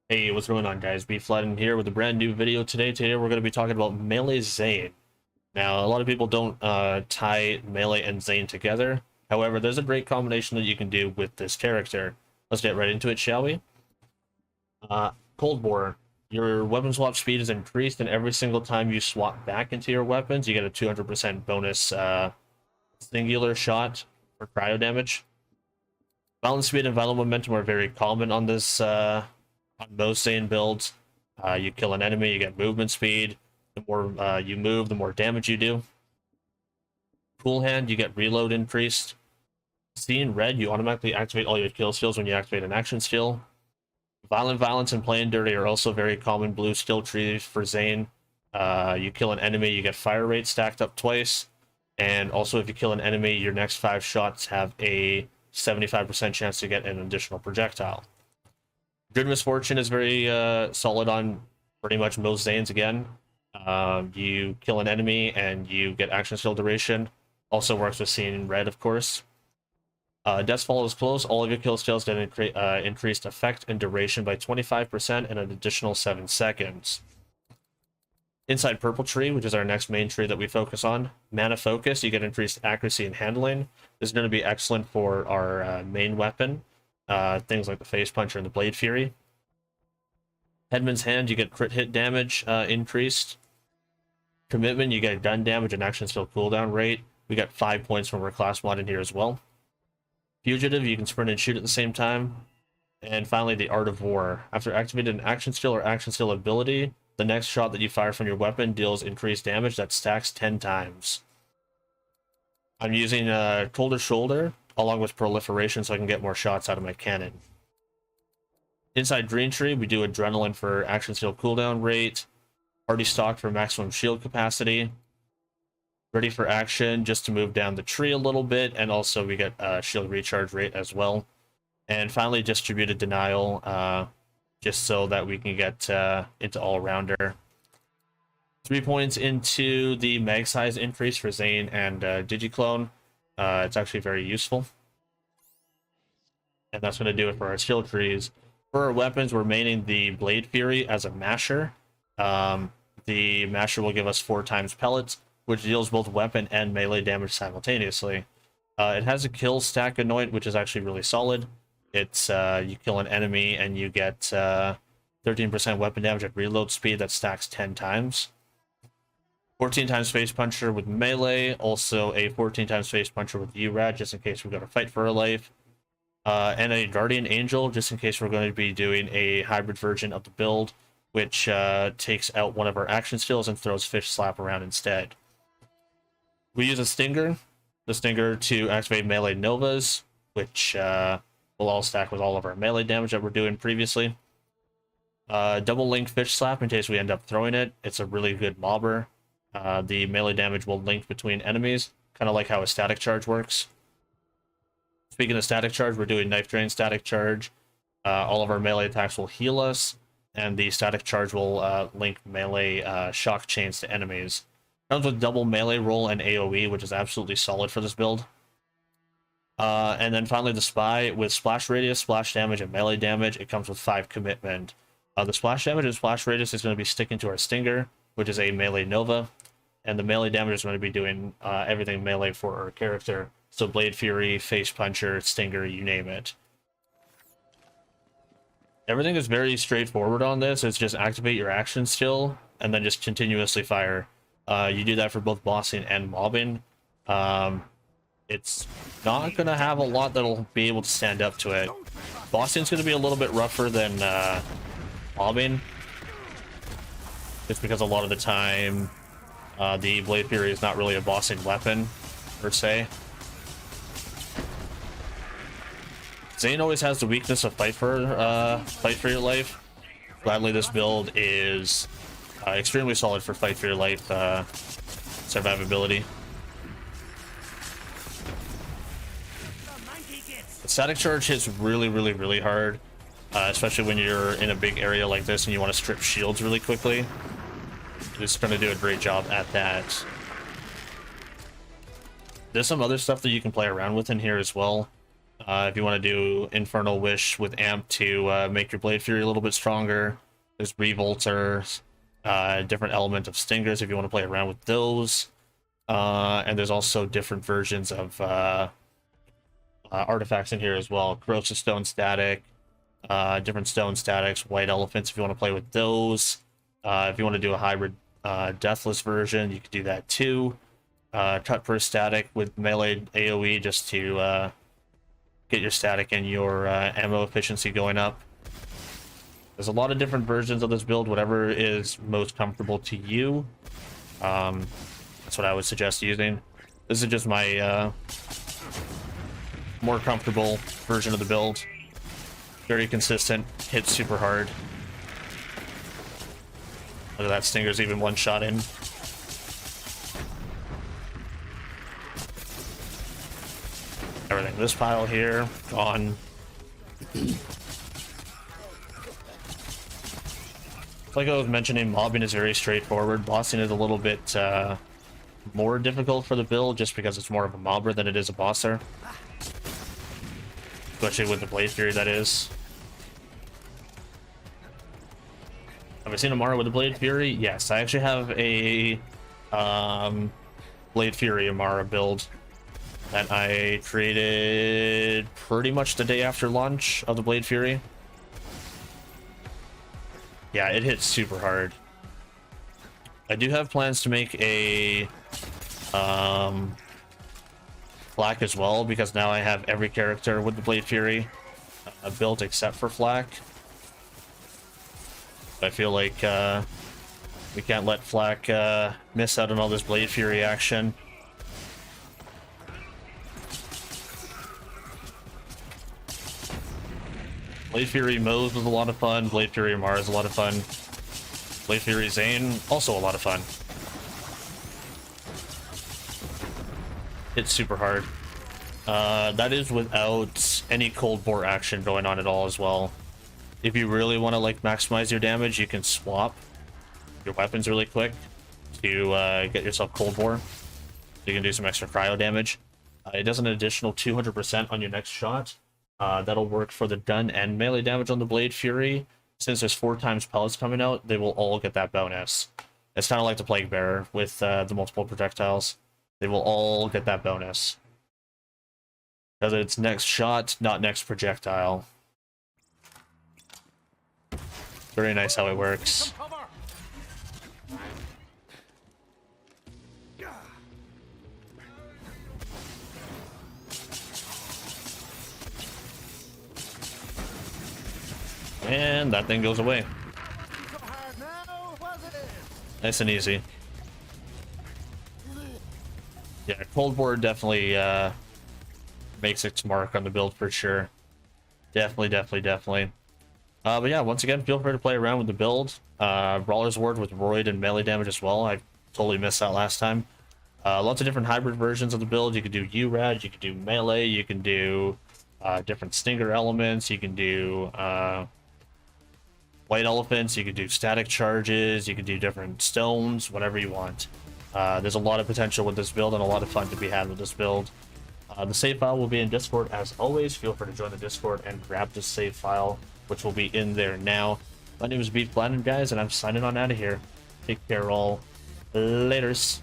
Hey, what's going on, guys? B-Flood in here with a brand new video today. Today we're going to be talking about Melee Zane. Now, a lot of people don't tie Melee and Zane together. However, there's a great combination that you can do with this character. Let's get right into it, shall we? Cold War. Your weapon swap speed is increased, and every single time you swap back into your weapons, you get a 200% bonus singular shot for cryo damage. Balance speed and vital momentum are very common on this on most Zane builds. You kill an enemy, you get movement speed. The more you move, the more damage you do. Cool Hand, you get reload increased. Seeing red, you automatically activate all your kill skills when you activate an action skill. Violent Violence and Playing Dirty are also very common blue skill trees for Zane. You kill an enemy, you get fire rate stacked up twice. And also, if you kill an enemy, your next 5 shots have a 75% chance to get an additional projectile. Good Misfortune is very solid on pretty much most Zanes again. You kill an enemy and you get action skill duration. Also works with Seeing Red, of course. Death's Fall is close. All of your kill skills get increased effect and duration by 25% and an additional 7 seconds. Inside Purple Tree, which is our next main tree that we focus on. Mana Focus, you get increased accuracy and handling. This is going to be excellent for our main weapon. Things like the Face Puncher and the Blade Fury. Headman's Hand, you get crit hit damage increased. Commitment, you get gun damage and action skill cooldown rate. We got 5 points from our class mod in here as well. Fugitive, you can sprint and shoot at the same time. And finally, the Art of War. After activating an action skill or action skill ability, the next shot that you fire from your weapon deals increased damage that stacks 10 times. I'm using Colder Shoulder along with Proliferation so I can get more shots out of my cannon. Inside Green Tree, we do Adrenaline for action skill cooldown rate, Party Stock for maximum shield capacity, Ready for Action just to move down the tree a little bit, and also we get shield recharge rate as well. And finally, Distributed Denial, just so that we can get into All-Rounder. 3 points into the mag size increase for Zane and Digiclone. It's actually very useful. And that's going to do it for our skill trees. For our weapons, we're maining the Blade Fury as a masher. The masher will give us 4 times pellets, which deals both weapon and melee damage simultaneously. It has a kill stack anoint, which is actually really solid. It's you kill an enemy and you get 13% weapon damage at reload speed that stacks 10 times. 14 times Face Puncher with melee, also a 14 times Face Puncher with URAD, just in case we're going to fight for our life. And a Guardian Angel, just in case we're going to be doing a hybrid version of the build, which takes out one of our action skills and throws Fish Slap around instead. We use a Stinger, the Stinger to activate melee Novas, which will all stack with all of our melee damage that we're doing previously. Double Link Fish Slap in case we end up throwing it. It's a really good mobber. The melee damage will link between enemies, kind of like how a static charge works. Speaking of static charge, we're doing Knife Drain static charge. All of our melee attacks will heal us, and the static charge will link melee shock chains to enemies. Comes with double melee roll and AoE, which is absolutely solid for this build. And then finally the Spy with splash radius, splash damage, and melee damage. It comes with 5 commitment. The splash damage and splash radius is going to be sticking to our Stinger, which is a melee Nova. And the melee damage is going to be doing everything melee for our character. So Blade Fury, Face Puncher, Stinger, you name it. Everything is very straightforward on this. It's just activate your action skill and then just continuously fire. You do that for both bossing and mobbing. It's not going to have a lot that'll be able to stand up to it. Bossing's going to be a little bit rougher than mobbing. Just because a lot of the time the Blade Fury is not really a bossing weapon, per se. Zane always has the weakness of fight for your life. Gladly, this build is extremely solid for fight for your life survivability. The static charge hits really hard, especially when you're in a big area like this and you want to strip shields really quickly. It's going to do a great job at that. There's some other stuff that you can play around with in here as well. If you want to do Infernal Wish with Amp to make your Blade Fury a little bit stronger. There's Revolters, different element of Stingers if you want to play around with those. And there's also different versions of artifacts in here as well. Corrosive Stone Static, different Stone Statics, White Elephants if you want to play with those. If you want to do a hybrid Deathless version, you could do that too. Cut per static with melee AoE just to get your static and your ammo efficiency going up. There's a lot of different versions of this build, whatever is most comfortable to you. That's what I would suggest using. This is just my more comfortable version of the build. Very consistent, hits super hard. Look at that, Stinger's even one shot in. Everything. This pile here, gone. Like I was mentioning, mobbing is very straightforward. Bossing is a little bit more difficult for the build just because it's more of a mobber than it is a bosser. Especially with the Blade Fury, that is. Have I seen Amara with the Blade Fury? Yes, I actually have a Blade Fury Amara build that I created pretty much the day after launch of the Blade Fury. Yeah, it hits super hard. I do have plans to make a Flak as well, because now I have every character with the Blade Fury built except for Flak. I feel like we can't let Flak miss out on all this Blade Fury action. Blade Fury Moze was a lot of fun. Blade Fury Mars is a lot of fun. Blade Fury Zane, also a lot of fun. It's super hard. That is without any cold bore action going on at all as well. If you really want to like maximize your damage, you can swap your weapons really quick to get yourself cold bore. You can do some extra cryo damage. It does an additional 200% on your next shot. That'll work for the gun and melee damage on the Blade Fury. Since there's 4 times pellets coming out, they will all get that bonus. It's kind of like the Plague Bearer with the multiple projectiles. They will all get that bonus. Because it's next shot, not next projectile. Very nice how it works. And that thing goes away. Nice and easy. Yeah, Cold War definitely makes its mark on the build for sure. Definitely. But yeah, once again, feel free to play around with the build. Brawler's Ward with Roid and melee damage as well. I totally missed that last time. Lots of different hybrid versions of the build. You can do URAD, you can do melee, you can do different Stinger elements, you can do White Elephants, you can do static charges, you can do different stones, whatever you want. There's a lot of potential with this build and a lot of fun to be had with this build. The save file will be in Discord as always. Feel free to join the Discord and grab the save file, which will be in there now. My name is Beef Platinum, guys, and I'm signing on out of here. Take care all. Laters.